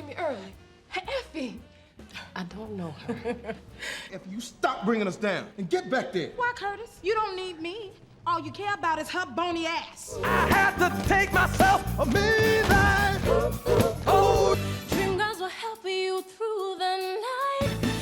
see me early. Hey, Effie. I don't know her. If you stop bringing us down and get back there. Why, Curtis? You don't need me. All you care about is her bony ass. I had to take myself a mean ride. Oh. Dreamgirls will help you through the night.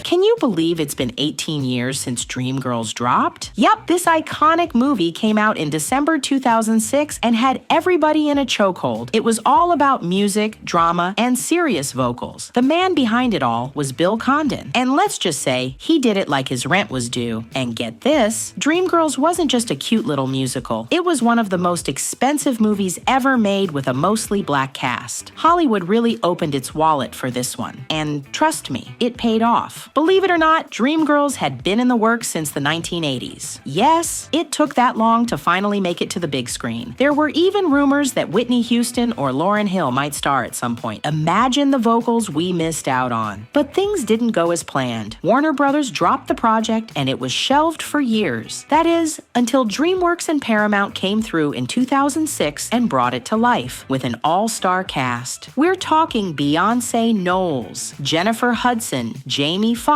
Can you believe it's been 18 years since Dreamgirls dropped? Yep, this iconic movie came out in December 2006 and had everybody in a chokehold. It was all about music, drama, and serious vocals. The man behind it all was Bill Condon. And let's just say, he did it like his rent was due. And get this, Dreamgirls wasn't just a cute little musical. It was one of the most expensive movies ever made with a mostly black cast. Hollywood really opened its wallet for this one. And trust me, it paid off. Believe it or not, Dreamgirls had been in the works since the 1980s. Yes, it took that long to finally make it to the big screen. There were even rumors that Whitney Houston or Lauryn Hill might star at some point. Imagine the vocals we missed out on. But things didn't go as planned. Warner Brothers dropped the project and it was shelved for years. That is, until DreamWorks and Paramount came through in 2006 and brought it to life with an all-star cast. We're talking Beyonce Knowles, Jennifer Hudson, Jamie Foxx,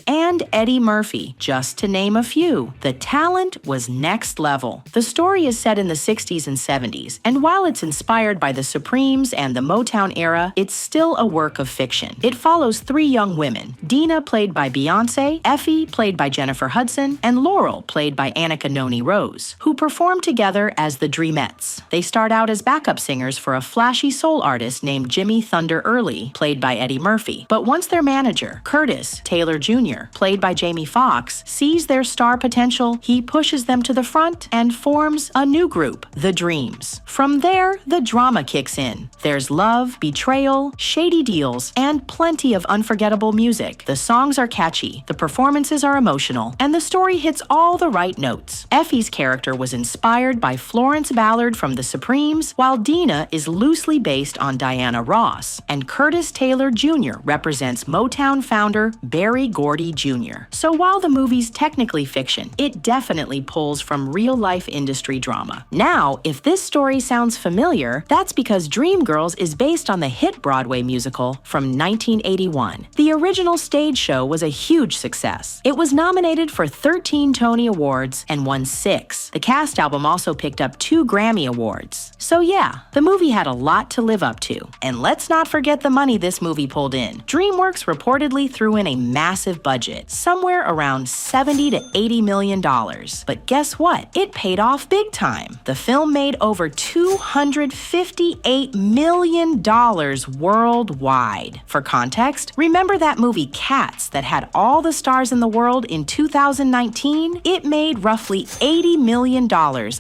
and Eddie Murphy, just to name a few. The talent was next level. The story is set in the 60s and 70s, and while it's inspired by the Supremes and the Motown era, it's still a work of fiction. It follows three young women, Deena, played by Beyonce, Effie, played by Jennifer Hudson, and Laurel, played by Anika Noni Rose, who perform together as the Dreamettes. They start out as backup singers for a flashy soul artist named Jimmy Thunder Early, played by Eddie Murphy. But once their manager, Curtis Taylor Jr., played by Jamie Foxx, sees their star potential, he pushes them to the front and forms a new group, The Dreams. From there, the drama kicks in. There's love, betrayal, shady deals, and plenty of unforgettable music. The songs are catchy, the performances are emotional, and the story hits all the right notes. Effie's character was inspired by Florence Ballard from the Supremes, while Deena is loosely based on Diana Ross, and Curtis Taylor Jr. represents Motown founder Berry Gordy Jr. So while the movie's technically fiction, it definitely pulls from real-life industry drama. Now, if this story sounds familiar, that's because Dreamgirls is based on the hit Broadway musical from 1981. The original stage show was a huge success. It was nominated for 13 Tony Awards and won 6. The cast album also picked up 2 Grammy Awards. So yeah, the movie had a lot to live up to. And let's not forget the money this movie pulled in. DreamWorks reportedly threw in a massive budget, somewhere around $70 to $80 million. But guess what? It paid off big time. The film made over $258 million worldwide. For context, remember that movie Cats that had all the stars in the world in 2019? It made roughly $80 million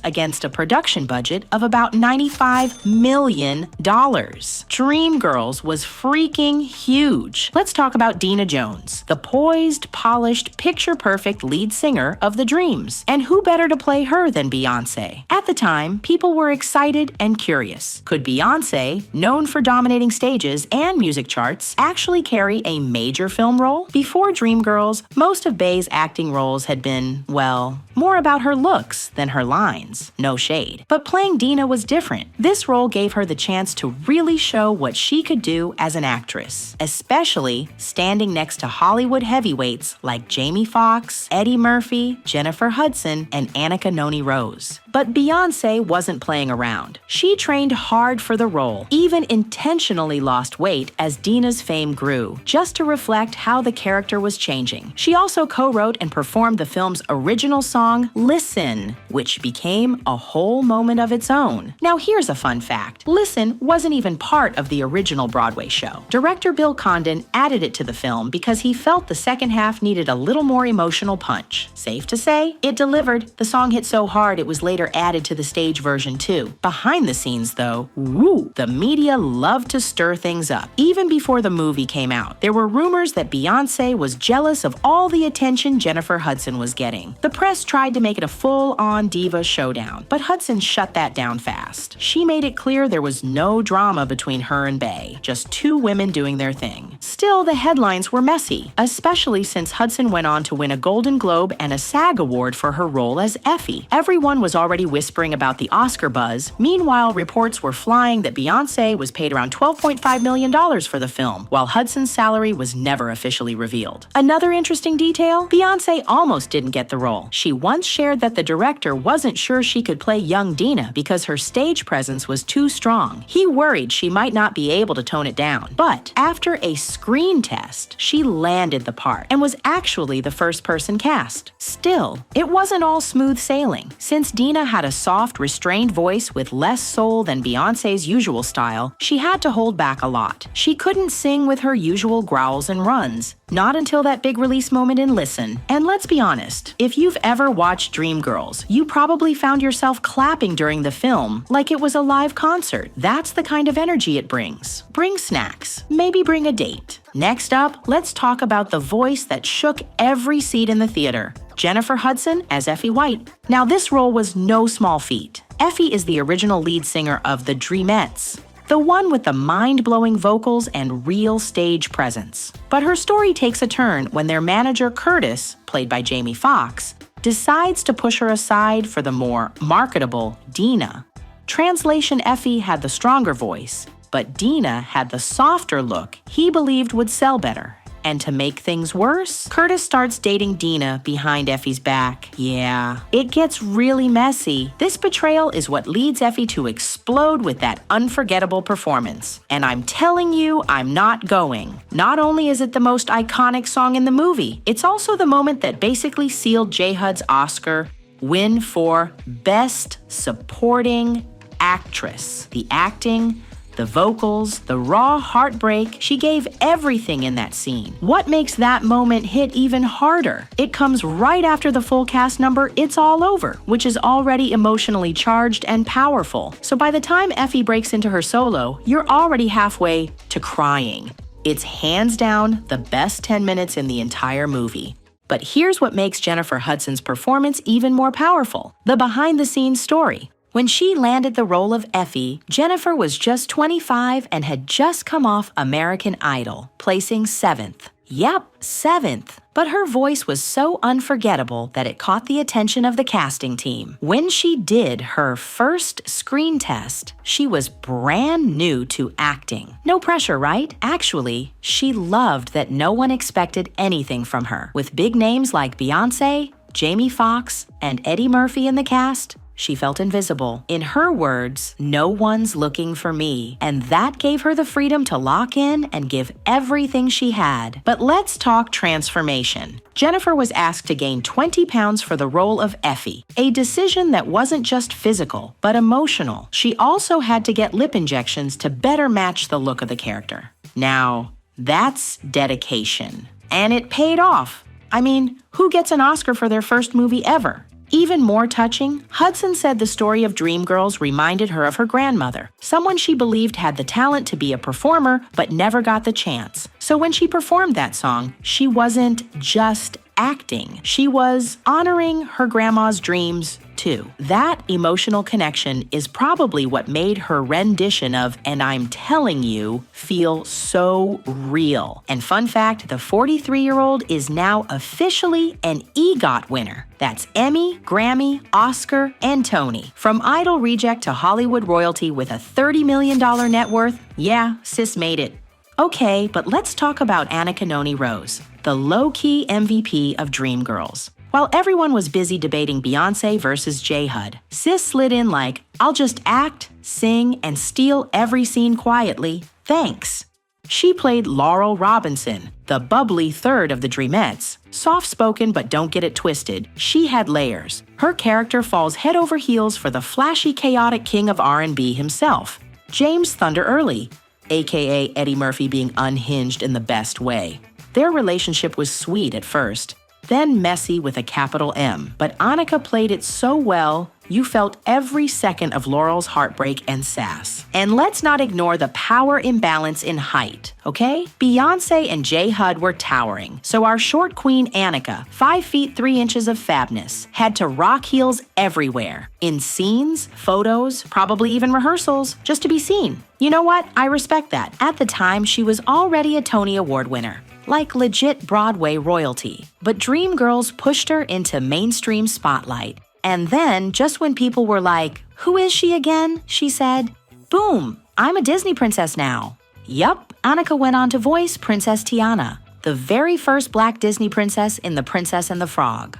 against a production budget of about $95 million. Dreamgirls was freaking huge. Let's talk about Deena Jones, the poised, polished, picture-perfect lead singer of The Dreams. And who better to play her than Beyonce? At the time, people were excited and curious. Could Beyonce, known for dominating stages and music charts, actually carry a major film role? Before Dreamgirls, most of Bey's acting roles had been, well, more about her looks than her lines. No shade. But playing Deena was different. This role gave her the chance to really show what she could do as an actress, especially standing next to Hollywood heavyweights like Jamie Foxx, Eddie Murphy, Jennifer Hudson, and Anika Noni Rose. But Beyonce wasn't playing around. She trained hard for the role, even intentionally lost weight as Deena's fame grew, just to reflect how the character was changing. She also co-wrote and performed the film's original song, Listen, which became a whole moment of its own. Now here's a fun fact. Listen wasn't even part of the original Broadway show. Director Bill Condon added it to the film because he felt the second half needed a little more emotional punch. Safe to say, it delivered. The song hit so hard it was later added to the stage version too. Behind the scenes though, woo, the media loved to stir things up. Even before the movie came out, there were rumors that Beyonce was jealous of all the attention Jennifer Hudson was getting. The press tried to make it a full-on diva showdown, but Hudson shut that down fast. She made it clear there was no drama between her and Bey, just two women doing their thing. Still, the headlines were messy, especially since Hudson went on to win a Golden Globe and a SAG award for her role as Effie. Everyone was already already whispering about the Oscar buzz. Meanwhile, reports were flying that Beyonce was paid around $12.5 million for the film, while Hudson's salary was never officially revealed. Another interesting detail, Beyonce almost didn't get the role. She once shared that the director wasn't sure she could play young Deena because her stage presence was too strong. He worried she might not be able to tone it down. But after a screen test, she landed the part and was actually the first person cast. Still, it wasn't all smooth sailing. Since Deena had a soft, restrained voice with less soul than Beyonce's usual style, she had to hold back a lot. She couldn't sing with her usual growls and runs. Not until that big release moment in Listen. And let's be honest, if you've ever watched Dreamgirls, you probably found yourself clapping during the film like it was a live concert. That's the kind of energy it brings. Bring snacks, maybe bring a date. Next up, let's talk about the voice that shook every seat in the theater. Jennifer Hudson as Effie White. Now this role was no small feat. Effie is the original lead singer of the Dreamettes, the one with the mind-blowing vocals and real stage presence. But her story takes a turn when their manager Curtis, played by Jamie Foxx, decides to push her aside for the more marketable Deena. Translation: Effie had the stronger voice, but Deena had the softer look he believed would sell better. And to make things worse, Curtis starts dating Deena behind Effie's back. Yeah, it gets really messy. This betrayal is what leads Effie to explode with that unforgettable performance. And I'm telling you, I'm not going. Not only is it the most iconic song in the movie, it's also the moment that basically sealed J-Hud's Oscar win for Best Supporting Actress. The acting, the vocals, the raw heartbreak, she gave everything in that scene. What makes that moment hit even harder? It comes right after the full cast number, It's All Over, which is already emotionally charged and powerful. So by the time Effie breaks into her solo, you're already halfway to crying. It's hands down the best 10 minutes in the entire movie. But here's what makes Jennifer Hudson's performance even more powerful: the behind-the-scenes story. When she landed the role of Effie, Jennifer was just 25 and had just come off American Idol, placing 7th. Yep, 7th. But her voice was so unforgettable that it caught the attention of the casting team. When she did her first screen test, she was brand new to acting. No pressure, right? Actually, she loved that no one expected anything from her. With big names like Beyonce, Jamie Foxx, and Eddie Murphy in the cast, she felt invisible. In her words, "No one's looking for me." And that gave her the freedom to lock in and give everything she had. But let's talk transformation. Jennifer was asked to gain 20 pounds for the role of Effie, a decision that wasn't just physical, but emotional. She also had to get lip injections to better match the look of the character. Now, that's dedication. And it paid off. I mean, who gets an Oscar for their first movie ever? Even more touching, Hudson said the story of Dreamgirls reminded her of her grandmother, someone she believed had the talent to be a performer but never got the chance. So when she performed that song, she wasn't just acting. She was honoring her grandma's dreams too. That emotional connection is probably what made her rendition of "And I'm Telling You" feel so real. And fun fact, the 43-year-old is now officially an EGOT winner. That's Emmy, Grammy, Oscar, and Tony. From Idol reject to Hollywood royalty with a $30 million net worth, yeah, sis made it. Okay, but let's talk about Anika Noni Rose, the low-key MVP of Dreamgirls. While everyone was busy debating Beyonce versus J-Hud, sis slid in like, "I'll just act, sing, and steal every scene quietly. Thanks." She played Laurel Robinson, the bubbly third of the Dreamettes. Soft-spoken but don't get it twisted, she had layers. Her character falls head over heels for the flashy, chaotic king of R&B himself, James Thunder Early, aka Eddie Murphy being unhinged in the best way. Their relationship was sweet at first, then messy with a capital M. But Anika played it so well, you felt every second of Laurel's heartbreak and sass. And let's not ignore the power imbalance in height, okay? Beyonce and J-Hud were towering, so our short queen Anika, 5 feet 3 inches of fabness, had to rock heels everywhere. In scenes, photos, probably even rehearsals, just to be seen. You know what? I respect that. At the time, she was already a Tony Award winner, like legit Broadway royalty. But Dreamgirls pushed her into mainstream spotlight. And then, just when people were like, "Who is she again?" she said, "Boom, I'm a Disney princess now." Yup, Anika went on to voice Princess Tiana, the very first Black Disney princess in The Princess and the Frog.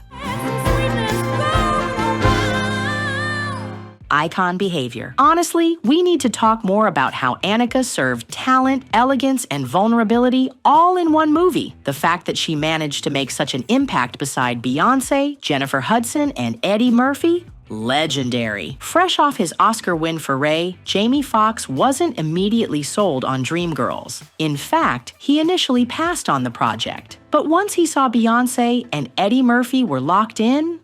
Icon behavior. Honestly, we need to talk more about how Anika served talent, elegance, and vulnerability all in one movie. The fact that she managed to make such an impact beside Beyonce, Jennifer Hudson, and Eddie Murphy? Legendary. Fresh off his Oscar win for Ray, Jamie Foxx wasn't immediately sold on Dreamgirls. In fact, he initially passed on the project. But once he saw Beyonce and Eddie Murphy were locked in,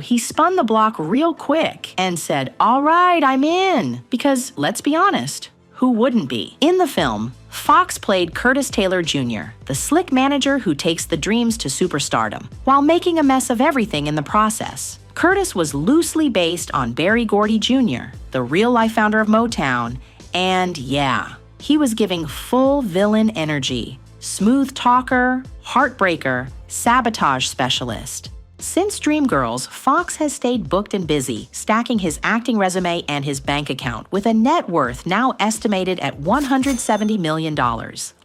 he spun the block real quick and said, "All right, I'm in." Because, let's be honest, who wouldn't be? In the film, Foxx played Curtis Taylor Jr., the slick manager who takes the dreams to superstardom, while making a mess of everything in the process. Curtis was loosely based on Berry Gordy Jr., the real-life founder of Motown, and yeah, he was giving full villain energy. Smooth talker, heartbreaker, sabotage specialist. Since Dreamgirls, Foxx has stayed booked and busy, stacking his acting resume and his bank account with a net worth now estimated at $170 million.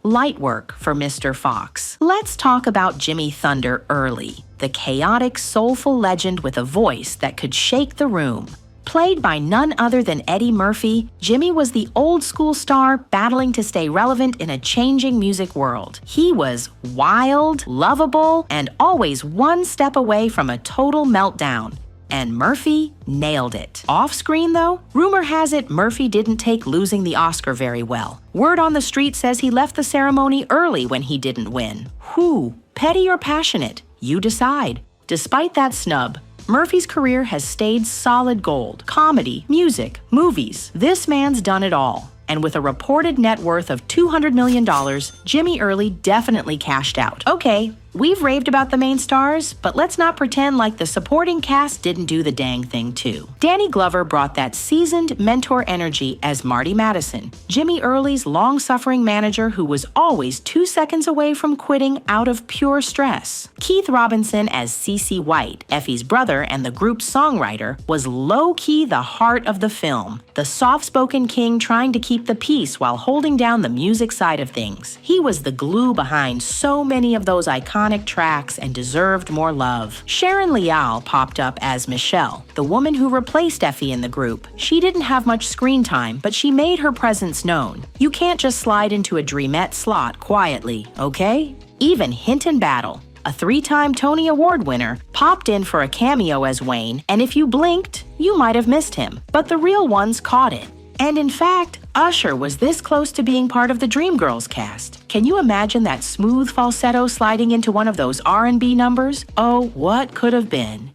Light work for Mr. Foxx. Let's talk about Jimmy Thunder early, the chaotic, soulful legend with a voice that could shake the room. Played by none other than Eddie Murphy, Jimmy was the old-school star battling to stay relevant in a changing music world. He was wild, lovable, and always one step away from a total meltdown. And Murphy nailed it. Off-screen, though, rumor has it Murphy didn't take losing the Oscar very well. Word on the street says he left the ceremony early when he didn't win. Whew, petty or passionate? You decide. Despite that snub, Murphy's career has stayed solid gold. Comedy, music, movies. This man's done it all. And with a reported net worth of $200 million, Jimmy Early definitely cashed out. Okay, we've raved about the main stars, but let's not pretend like the supporting cast didn't do the dang thing too. Danny Glover brought that seasoned mentor energy as Marty Madison, Jimmy Early's long-suffering manager who was always 2 seconds away from quitting out of pure stress. Keith Robinson as CeCe White, Effie's brother and the group's songwriter, was low-key the heart of the film, the soft-spoken king trying to keep the peace while holding down the music side of things. He was the glue behind so many of those iconic tracks and deserved more love. Sharon Leal popped up as Michelle, the woman who replaced Effie in the group. She didn't have much screen time, but she made her presence known. You can't just slide into a Dreamette slot quietly, okay? Even Hinton Battle, a 3-time Tony Award winner, popped in for a cameo as Wayne, and if you blinked, you might have missed him. But the real ones caught it. And in fact, Usher was this close to being part of the Dreamgirls cast. Can you imagine that smooth falsetto sliding into one of those R&B numbers? Oh, what could have been?